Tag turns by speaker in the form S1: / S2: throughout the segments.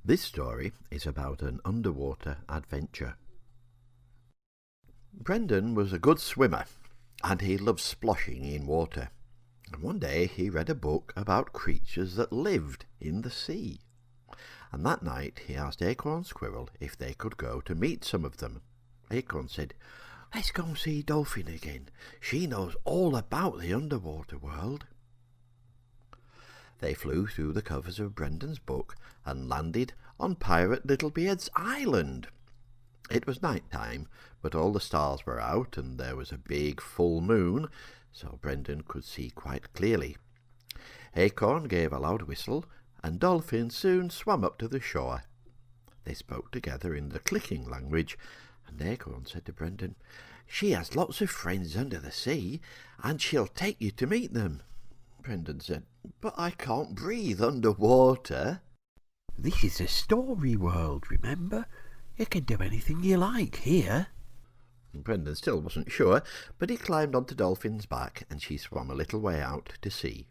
S1: This story is about an underwater adventure. Brendan was a good swimmer, and he loved splashing in water. And one day he read a book about creatures that lived in the sea. And that night he asked Acorn Squirrel if they could go to meet some of them. Acorn said, "Let's go and see Dolphin again. She knows all about the underwater world." They flew through the covers of Brendan's book and landed on Pirate Littlebeard's island. It was night time, but all the stars were out and there was a big full moon, so Brendan could see quite clearly. Acorn gave a loud whistle, and Dolphin soon swam up to the shore. They spoke together in the clicking language, and Acorn said to Brendan, "She has lots of friends under the sea, and she'll take you to meet them." Brendan said, "But I can't breathe underwater."
S2: "This is a story world, remember? You can do anything you like here."
S1: Brendan still wasn't sure, but he climbed onto Dolphin's back and she swam a little way out to sea.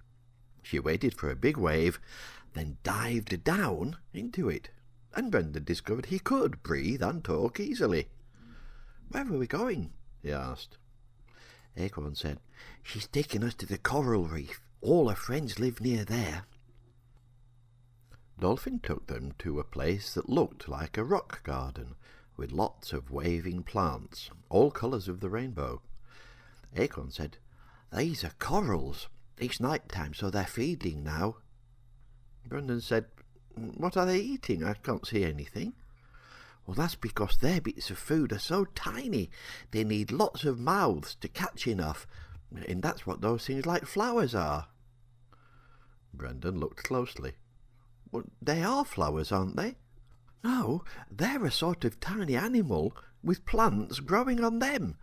S1: She waited for a big wave, then dived down into it, and Brendan discovered he could breathe and talk easily. "Where are we going?" he asked. Acorn said, "She's taking us to the coral reef. All her friends live near there." Dolphin took them to a place that looked like a rock garden, with lots of waving plants, all colours of the rainbow. Acorn said, "These are corals. It's night time, so they're feeding now." Brendan said, "What are they eating? I can't see anything." "Well, that's because their bits of food are so tiny. They need lots of mouths to catch enough, and that's what those things like flowers are." Brendan looked closely. "Well, they are flowers, aren't they?" "No, they're a sort of tiny animal with plants growing on them.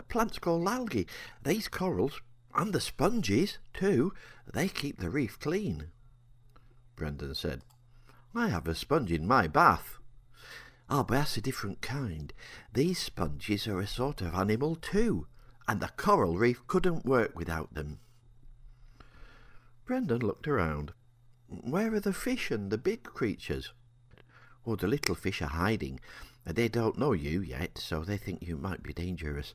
S1: Plants called algae. These corals, and the sponges too, they keep the reef clean." Brendan said, "I have a sponge in my bath." "Oh, but that's a different kind. These sponges are a sort of animal too, and the coral reef couldn't work without them." Brendan looked around. "Where are the fish and the big creatures?" "Oh, the little fish are hiding. They don't know you yet, so they think you might be dangerous.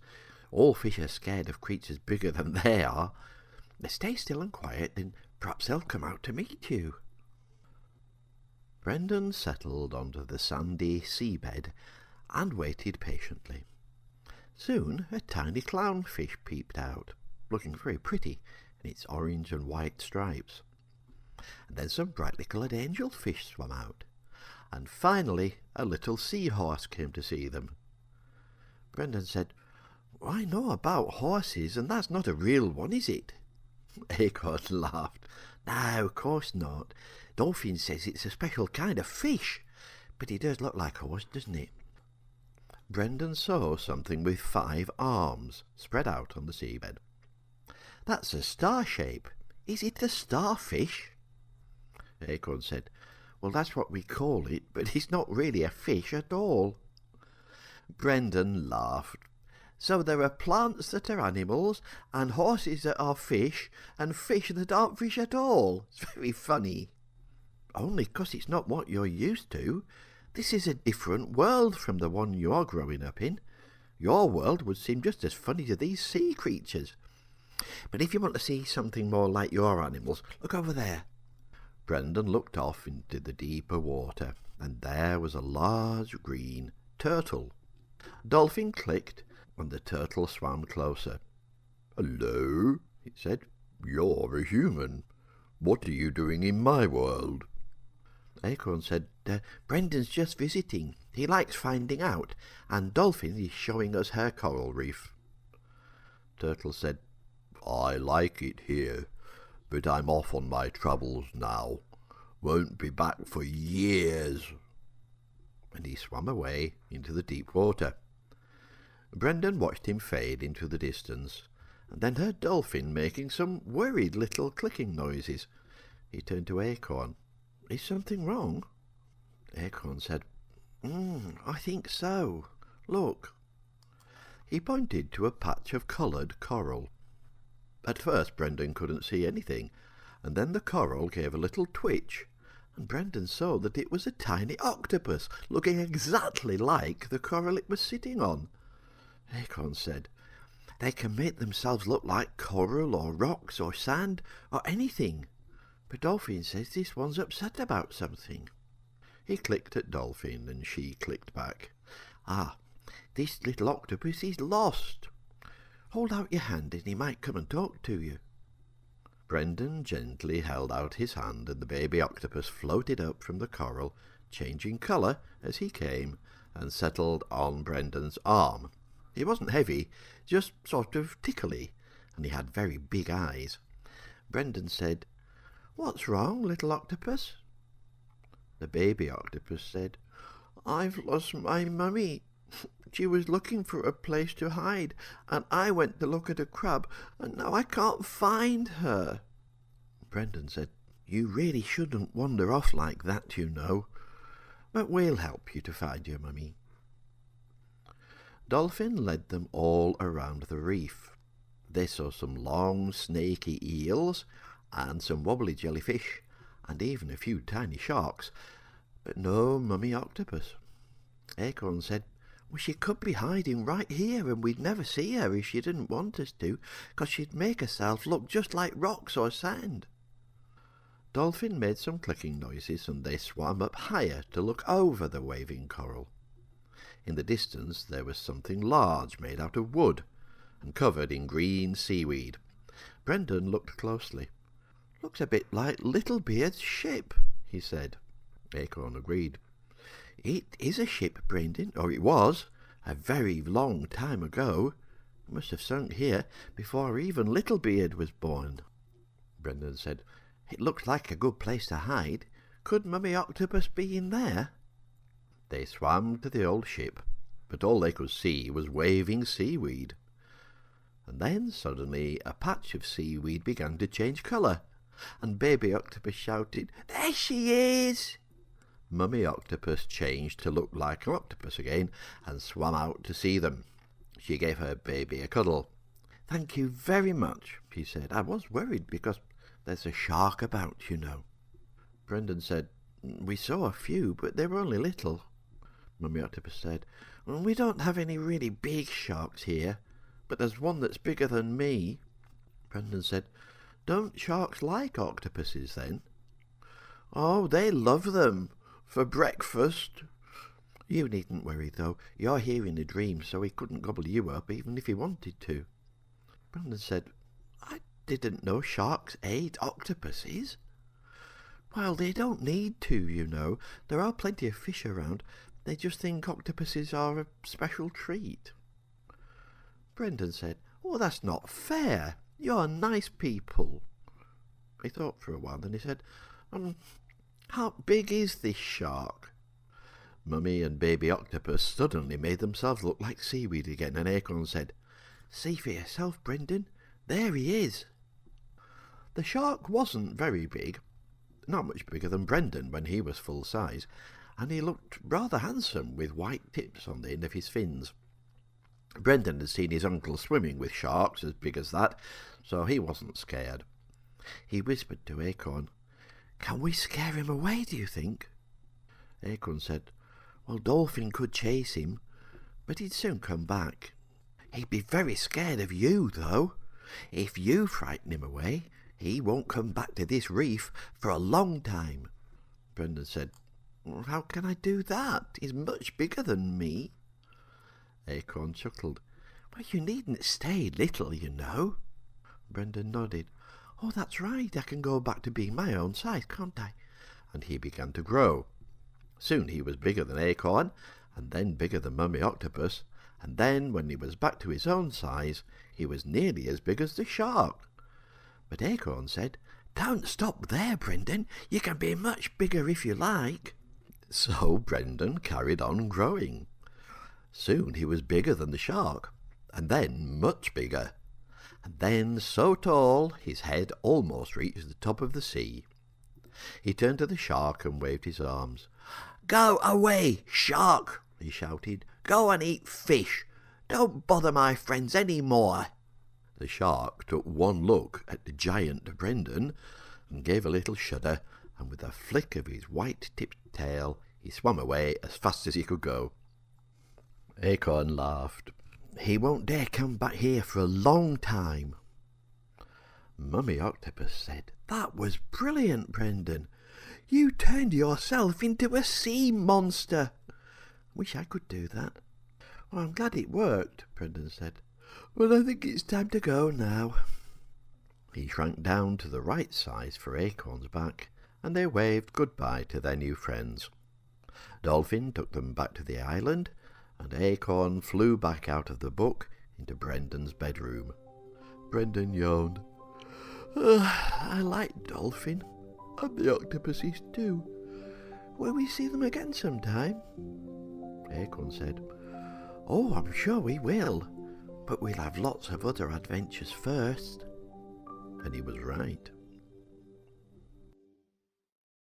S1: All fish are scared of creatures bigger than they are. Stay still and quiet, then perhaps they'll come out to meet you." Brendan settled onto the sandy seabed and waited patiently. Soon a tiny clownfish peeped out, looking very pretty in its orange and white stripes. And then some brightly coloured angelfish swam out, and finally a little seahorse came to see them. Brendan said, "I know about horses, and that's not a real one, is it?" Acorn laughed. "No, of course not. Dolphin says it's a special kind of fish, but it does look like a horse, doesn't it?" Brendan saw something with 5 arms spread out on the seabed. "That's a star shape. Is it a starfish?" Acorn said, "Well, that's what we call it, but it's not really a fish at all." Brendan laughed. "So there are plants that are animals, and horses that are fish, and fish that aren't fish at all. It's very funny." "Only 'cause it's not what you're used to. This is a different world from the one you're growing up in. Your world would seem just as funny to these sea creatures. But if you want to see something more like your animals, look over there." Brendan looked off into the deeper water, and there was a large green turtle. Dolphin clicked, and the turtle swam closer. "Hello," it said. "You're a human. What are you doing in my world?" Acorn said, "Brendan's just visiting. He likes finding out, and Dolphin is showing us her coral reef." Turtle said, "I like it here, but I'm off on my travels now. Won't be back for years." And he swam away into the deep water. Brendan watched him fade into the distance, and then heard Dolphin making some worried little clicking noises. He turned to Acorn. "Is something wrong?" Acorn said, "I think so. Look." He pointed to a patch of coloured coral. At first Brendan couldn't see anything, and then the coral gave a little twitch, and Brendan saw that it was a tiny octopus, looking exactly like the coral it was sitting on. Acorn said, "They can make themselves look like coral or rocks or sand or anything. But Dolphin says this one's upset about something." He clicked at Dolphin and she clicked back. "Ah, this little octopus is lost. Hold out your hand and he might come and talk to you." Brendan gently held out his hand and the baby octopus floated up from the coral, changing colour as he came, and settled on Brendan's arm. He wasn't heavy, just sort of tickly, and he had very big eyes. Brendan said, "What's wrong, little octopus?" The baby octopus said, "I've lost my mummy. She was looking for a place to hide, and I went to look at a crab, and now I can't find her." Brendan said, "You really shouldn't wander off like that, you know. But we'll help you to find your mummy." Dolphin led them all around the reef. They saw some long, snaky eels, and some wobbly jellyfish, and even a few tiny sharks, but no mummy octopus. Acorn said, "Well, she could be hiding right here, and we'd never see her if she didn't want us to, 'cause she'd make herself look just like rocks or sand." Dolphin made some clicking noises, and they swam up higher to look over the waving coral. In the distance there was something large made out of wood, and covered in green seaweed. Brendan looked closely. "Looks a bit like Littlebeard's ship," he said. Acorn agreed. "It is a ship, Brendan, or it was, a very long time ago. It must have sunk here before even Littlebeard was born." Brendan said, "It looks like a good place to hide. Could Mummy Octopus be in there?" They swam to the old ship, but all they could see was waving seaweed. And then suddenly a patch of seaweed began to change colour, and Baby Octopus shouted, "There she is!" Mummy Octopus changed to look like an octopus again and swam out to see them. She gave her baby a cuddle. "Thank you very much," she said. "I was worried because there's a shark about, you know." Brendan said, "We saw a few, but they were only little." Mummy Octopus said, "We don't have any really big sharks here, but there's one that's bigger than me." Brendan said, "Don't sharks like octopuses then?" "Oh, they love them. For breakfast." "You needn't worry, though. You're here in a dream, so he couldn't gobble you up even if he wanted to." Brendan said, "I didn't know sharks ate octopuses." "Well, they don't need to, you know. There are plenty of fish around. They just think octopuses are a special treat." Brendan said, "Oh, that's not fair. You're nice people." He thought for a while, then he said, "How big is this shark?" Mummy and Baby Octopus suddenly made themselves look like seaweed again, and Acorn said, "See for yourself, Brendan. There he is." The shark wasn't very big, not much bigger than Brendan when he was full size, and he looked rather handsome with white tips on the end of his fins. Brendan had seen his uncle swimming with sharks as big as that, so he wasn't scared. He whispered to Acorn, "Can we scare him away, do you think?" Acorn said, "Well, Dolphin could chase him, but he'd soon come back. He'd be very scared of you, though. If you frighten him away, he won't come back to this reef for a long time." Brendan said, "How can I do that? He's much bigger than me." Acorn chuckled. "Well, you needn't stay little, you know." Brendan nodded. "Oh, that's right. I can go back to being my own size, can't I?" And he began to grow. Soon he was bigger than Acorn, and then bigger than Mummy Octopus, and then, when he was back to his own size, he was nearly as big as the shark. But Acorn said, "Don't stop there, Brendan. You can be much bigger if you like." So Brendan carried on growing. Soon he was bigger than the shark, and then much bigger, and then so tall his head almost reached the top of the sea. He turned to the shark and waved his arms. "Go away, shark!" he shouted. "Go and eat fish. Don't bother my friends any more." The shark took one look at the giant Brendan and gave a little shudder and with a flick of his white-tipped tail, he swam away as fast as he could go. Acorn laughed. "He won't dare come back here for a long time." Mummy Octopus said, "That was brilliant, Brendan. You turned yourself into a sea monster. Wish I could do that." "Well, I'm glad it worked," Brendan said. "Well, I think it's time to go now." He shrank down to the right size for Acorn's back, and they waved goodbye to their new friends. Dolphin took them back to the island, and Acorn flew back out of the book into Brendan's bedroom. Brendan yawned. "I like Dolphin, and the octopuses too. Will we see them again sometime?" Acorn said, "Oh, I'm sure we will, but we'll have lots of other adventures first." And he was right.